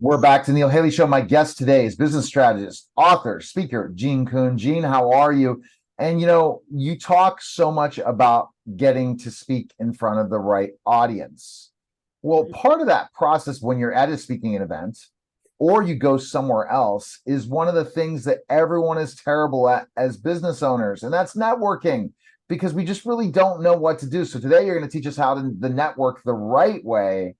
We're back to Neil Haley Show. My guest today is business strategist, author, speaker, Jean Kuhn. Jean, how are you? And you talk so much about getting to speak in front of the right audience. Well, part of that process when you're at a speaking event or you go somewhere else is one of the things that everyone is terrible at as business owners, and that's networking, because we just really don't know what to do. So today you're going to teach us how to network the right way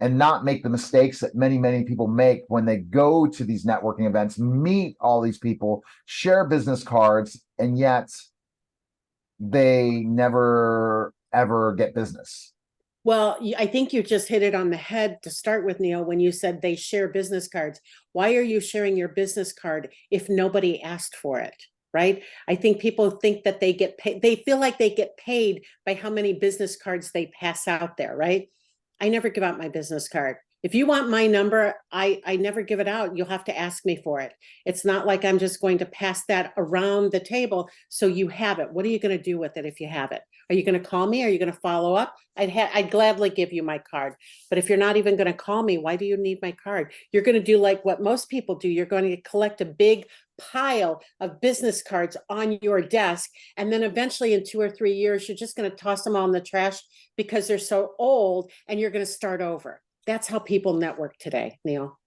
and not make the mistakes that many people make when they go to these networking events, meet all these people, share business cards, and yet they never ever get business. Well, I think you just hit it on the head to start with, Neil, when you said they share business cards. Why are you sharing your business card if nobody asked for it? Right? I think people think that they get paid. They feel like they get paid by how many business cards they pass out there, right? I never give out my business card. If you want my number, I never give it out. You'll have to ask me for it. It's not like I'm just going to pass that around the table so you have it. What are you going to do with it if you have it? Are you going to call me? Are you going to follow up? I'd gladly give you my card. But if you're not even going to call me, why do you need my card? You're going to do like what most people do. You're going to collect a big pile of business cards on your desk. And then eventually in 2 or 3 years, you're just going to toss them all in the trash because they're so old, and you're going to start over. That's how people network today, Neil.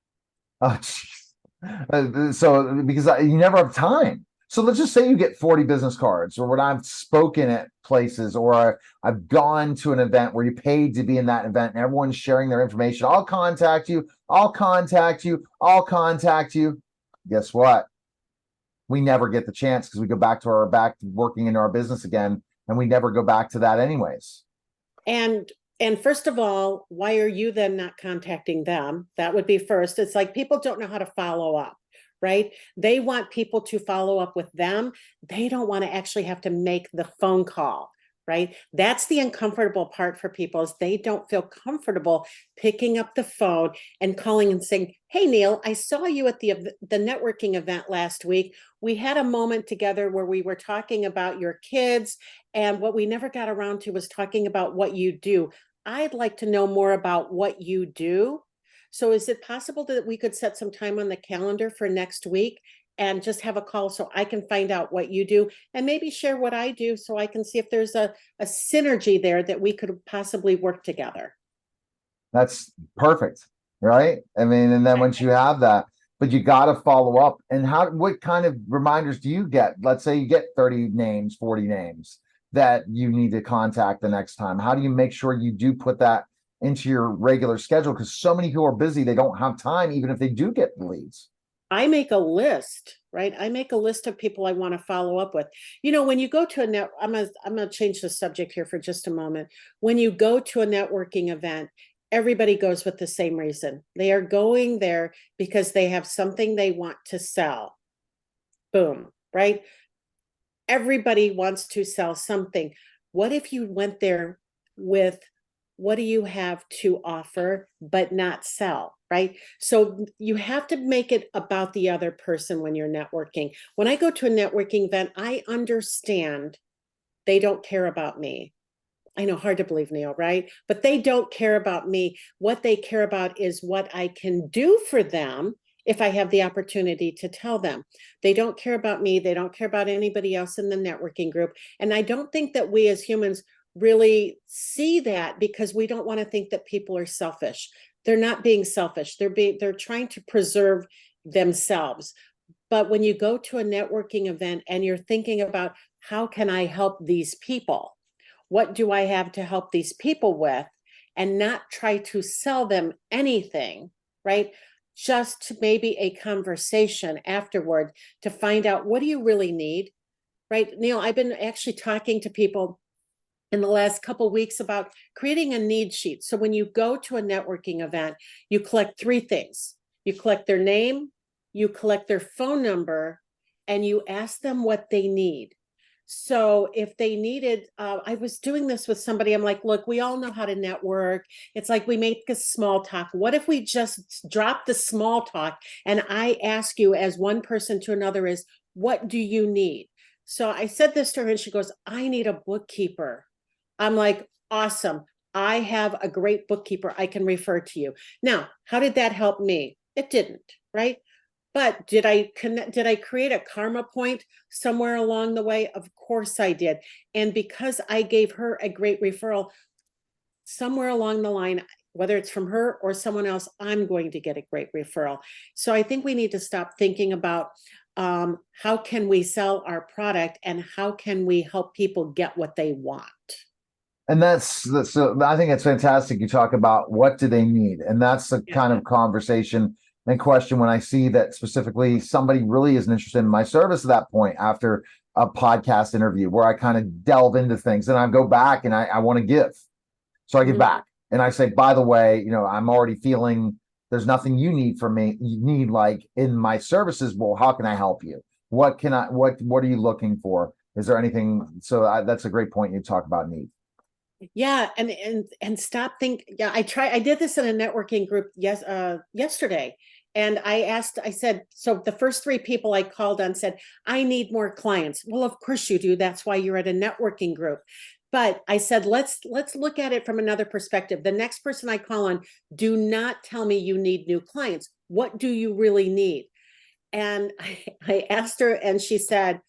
Oh, geez. So because you never have time. So let's just say you get 40 business cards, or when I've spoken at places, or I've gone to an event where you paid to be in that event and everyone's sharing their information. I'll contact you. I'll contact you. I'll contact you. Guess what? We never get the chance because we go back to working into our business again, and we never go back to that anyways. And first of all, why are you then not contacting them? That would be first. It's like people don't know how to follow up, right? They want people to follow up with them. They don't want to actually have to make the phone call, right? That's the uncomfortable part for people, is they don't feel comfortable picking up the phone and calling and saying, hey, Neil, I saw you at the networking event last week. We had a moment together where we were talking about your kids, and what we never got around to was talking about what you do. I'd like to know more about what you do. So is it possible that we could set some time on the calendar for next week and just have a call so I can find out what you do and maybe share what I do so I can see if there's a synergy there that we could possibly work together? That's perfect, right? I mean, and then once you have that, but you got to follow up. And what kind of reminders do you get? Let's say you get 30 names, 40 names that you need to contact the next time. How do you make sure you do put that into your regular schedule? Because so many people are busy, they don't have time, even if they do get the leads. I make a list, right? I make a list of people I want to follow up with. When you go to I'm gonna change the subject here for just a moment. When you go to a networking event, everybody goes with the same reason. They are going there because they have something they want to sell. Boom, right? Everybody wants to sell something. What if you went there with, what do you have to offer, but not sell, right? So you have to make it about the other person when you're networking. When I go to a networking event, I understand they don't care about me. I know, hard to believe, Neil, right? But they don't care about me. What they care about is what I can do for them if I have the opportunity to tell them. They don't care about me. They don't care about anybody else in the networking group. And I don't think that we as humans really see that, because we don't want to think that people are selfish. They're not being selfish. They're trying to preserve themselves. But when you go to a networking event and you're thinking about, how can I help these people? What do I have to help these people with? And not try to sell them anything, right? Just maybe a conversation afterward to find out, what do you really need, right? Neil, I've been actually talking to people in the last couple of weeks about creating a need sheet. So when you go to a networking event, you collect 3 things. You collect their name, you collect their phone number, and you ask them what they need. So if they needed, I was doing this with somebody. I'm like, look, we all know how to network. It's like we make a small talk. What if we just drop the small talk and I ask you as one person to another is, what do you need? So I said this to her and she goes, I need a bookkeeper. I'm like, awesome. I have a great bookkeeper I can refer to you. Now, how did that help me? It didn't, right? But did I connect, did I create a karma point somewhere along the way? Of course I did. And because I gave her a great referral, somewhere along the line, whether it's from her or someone else, I'm going to get a great referral. So I think we need to stop thinking about how can we sell our product and how can we help people get what they want. And that's so I think it's fantastic. You talk about what do they need, and that's the Yeah. kind of conversation and question when I see that specifically somebody really isn't interested in my service at that point after a podcast interview where I kind of delve into things and I go back and I want to give. So I get back and I say, by the way, I'm already feeling there's nothing you need from me. You need like in my services. Well, how can I help you? What are you looking for? Is there anything? So that's a great point. You talk about need. Yeah, and stop think. Yeah, I did this in a networking group yesterday, and I said, so the first three people I called on said, I need more clients. Well, of course you do. That's why you're at a networking group. But I said, let's look at it from another perspective. The next person I call on, do not tell me you need new clients. What do you really need? And I asked her, and she said,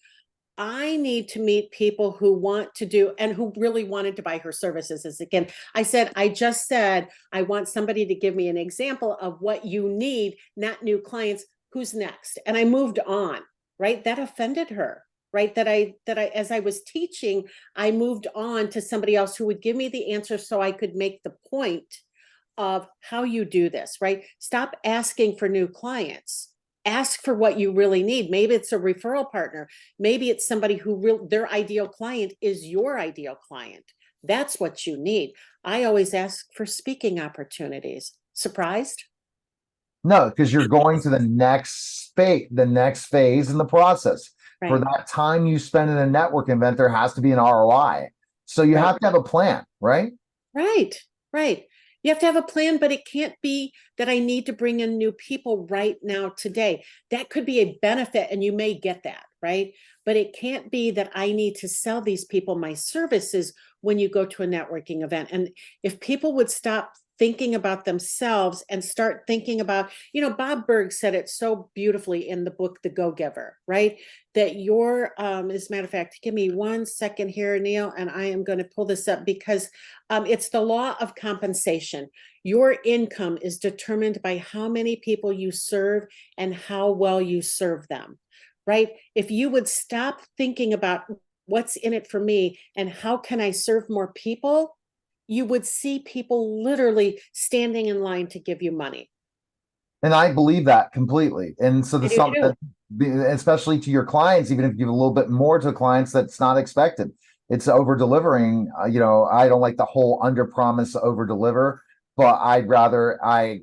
I need to meet people who want to do and who really wanted to buy her services. As again, I said, I just said, I want somebody to give me an example of what you need, not new clients. Who's next? And I moved on, right? That offended her, right? As I was teaching, I moved on to somebody else who would give me the answer so I could make the point of how you do this, right? Stop asking for new clients. Ask for what you really need. Maybe it's a referral partner. Maybe it's somebody who their ideal client is your ideal client. That's what you need. I always ask for speaking opportunities. Surprised? No, because you're going to the next phase in the process. For Right. that time you spend in a network event, there has to be an ROI. So you Right. have to have a plan, right? Right. Right. You have to have a plan, but it can't be that I need to bring in new people right now today. That could be a benefit, and you may get that, right? But it can't be that I need to sell these people my services when you go to a networking event. And if people would stop thinking about themselves and start thinking about, Bob Berg said it so beautifully in the book, The Go-Giver, right? That as a matter of fact, give me 1 second here, Neil, and I am going to pull this up because it's the law of compensation. Your income is determined by how many people you serve and how well you serve them, right? If you would stop thinking about what's in it for me and how can I serve more people, you would see people literally standing in line to give you money. And I believe that completely. And so I the do some too. especially to your clients, even if you give a little bit more to clients, that's not expected. It's over delivering. I don't like the whole under promise, over deliver, but I'd rather I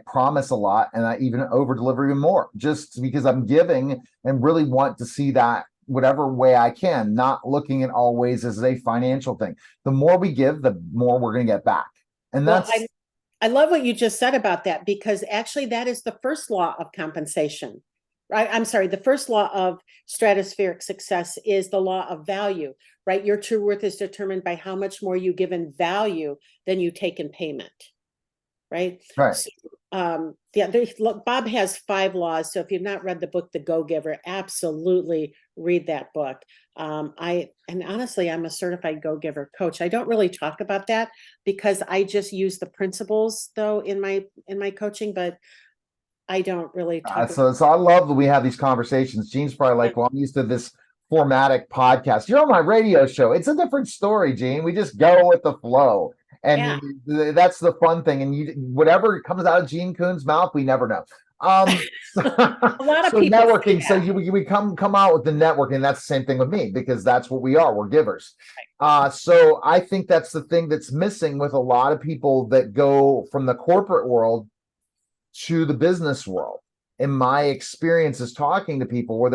promise a lot and I even over deliver even more, just because I'm giving and really want to see that whatever way I can, not looking at always as a financial thing. The more we give, the more we're going to get back. And Well, that's I love what you just said about that, because actually that is the first law of compensation, right? I'm sorry, the first law of stratospheric success is the law of value, right? Your true worth is determined by how much more you give in value than you take in payment, right? right. So, yeah, Bob has 5 laws. So if you've not read the book, The Go-Giver, absolutely read that book. And honestly, I'm a certified Go-Giver coach. I don't really talk about that because I just use the principles though in my coaching, but I don't really talk about So I love that we have these conversations. Gene's probably it. like, well, I'm used to this formatic podcast. You're on my radio show. It's a different story, Gene. We just go with the flow. Yeah. And that's the fun thing. And whatever comes out of Jean Kuhn's mouth, we never know. So, A lot of so people say networking. So that. we come out with the networking. That's the same thing with me because that's what we are. We're givers. So I think that's the thing that's missing with a lot of people that go from the corporate world to the business world. In my experiences talking to people where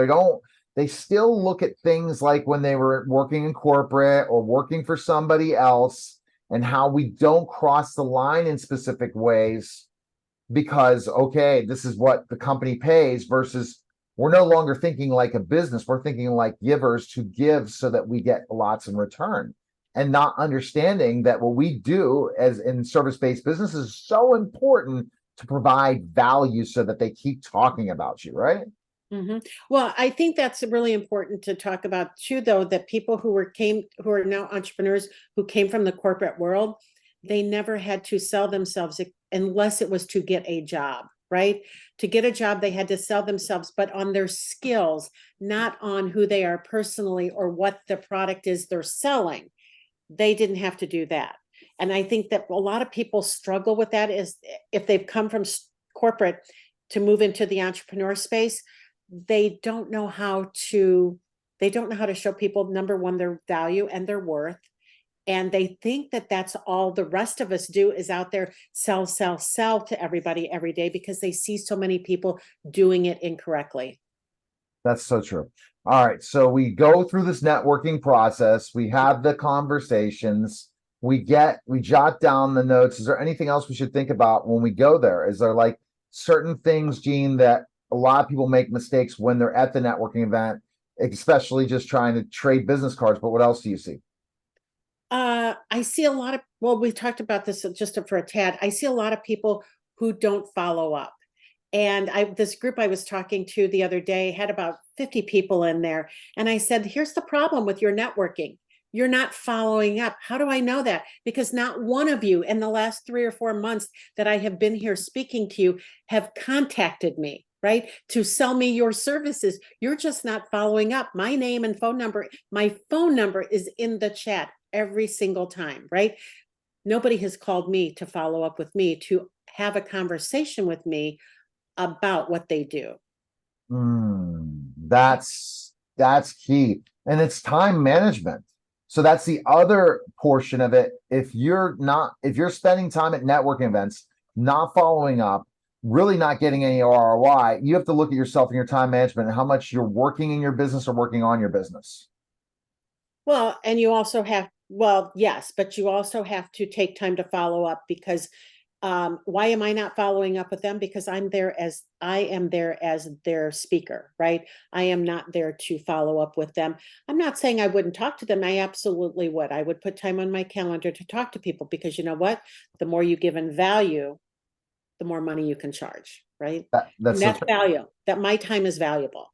they still look at things like when they were working in corporate or working for somebody else and how we don't cross the line in specific ways because, okay, this is what the company pays versus we're no longer thinking like a business. We're thinking like givers to give so that we get lots in return and not understanding that what we do as in service-based business is so important to provide value so that they keep talking about you, right? Well, I think that's really important to talk about too, though, that people who are now entrepreneurs who came from the corporate world, they never had to sell themselves unless it was to get a job, right? To get a job, they had to sell themselves, but on their skills, not on who they are personally or what the product is they're selling. They didn't have to do that. And I think that a lot of people struggle with that, is if they've come from corporate to move into the entrepreneur space, they don't know how to show people, number one, their value and their worth. And they think that that's all the rest of us do, is out there sell, sell, sell to everybody every day, because they see so many people doing it incorrectly. That's so true. All right. So we go through this networking process. We have the conversations. We jot down the notes. Is there anything else we should think about when we go there? Is there like certain things, Jean, that a lot of people make mistakes when they're at the networking event, especially just trying to trade business cards? But what else do you see? I see a lot of, well, we talked about this just for a tad. I see a lot of people who don't follow up. And this group I was talking to the other day had about 50 people in there. And I said, here's the problem with your networking. You're not following up. How do I know that? Because not one of you in the last 3 or 4 months that I have been here speaking to you have contacted me, right, to sell me your services. You're just not following up. My name and phone number, my phone number is in the chat every single time, right? Nobody has called me to follow up with me, to have a conversation with me about what they do. That's key. And it's time management. So that's the other portion of it. If you're spending time at networking events, not following up, really not getting any ROI, you have to look at yourself and your time management and how much you're working in your business or working on your business. Well, and you also have, well, yes, but you also have to take time to follow up, because why am I not following up with them? Because I am there as their speaker, right? I am not there to follow up with them. I'm not saying I wouldn't talk to them. I absolutely would. I would put time on my calendar to talk to people, because you know what? The more you give in value, the more money you can charge, right? That's value. That my time is valuable.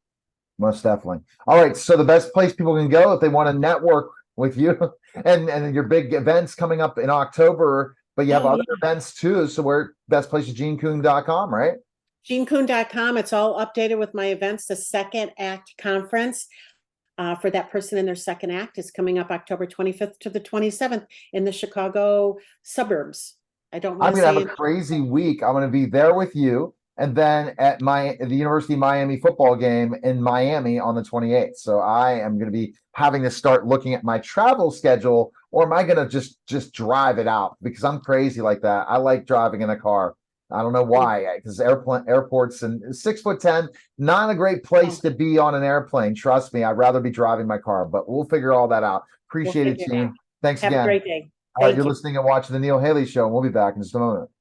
Most definitely. All right. So the best place people can go if they want to network with you and your big events coming up in October, but you have other events too. So best place is jeankuhn.com, right? jeankuhn.com. It's all updated with my events. The Second Act Conference for that person in their second act is coming up October 25th to the 27th in the Chicago suburbs. I'm going to have a crazy week. I'm going to be there with you. And then at the University of Miami football game in Miami on the 28th. So I am going to be having to start looking at my travel schedule, or am I going to just drive it out? Because I'm crazy like that. I like driving in a car. I don't know why, because airports and 6'10", not a great place to be on an airplane. Trust me, I'd rather be driving my car, but we'll figure all that out. Appreciate it, Jean. Thanks again. Have a great day. All right, you're listening and watching the Neil Haley Show, and we'll be back in just a moment.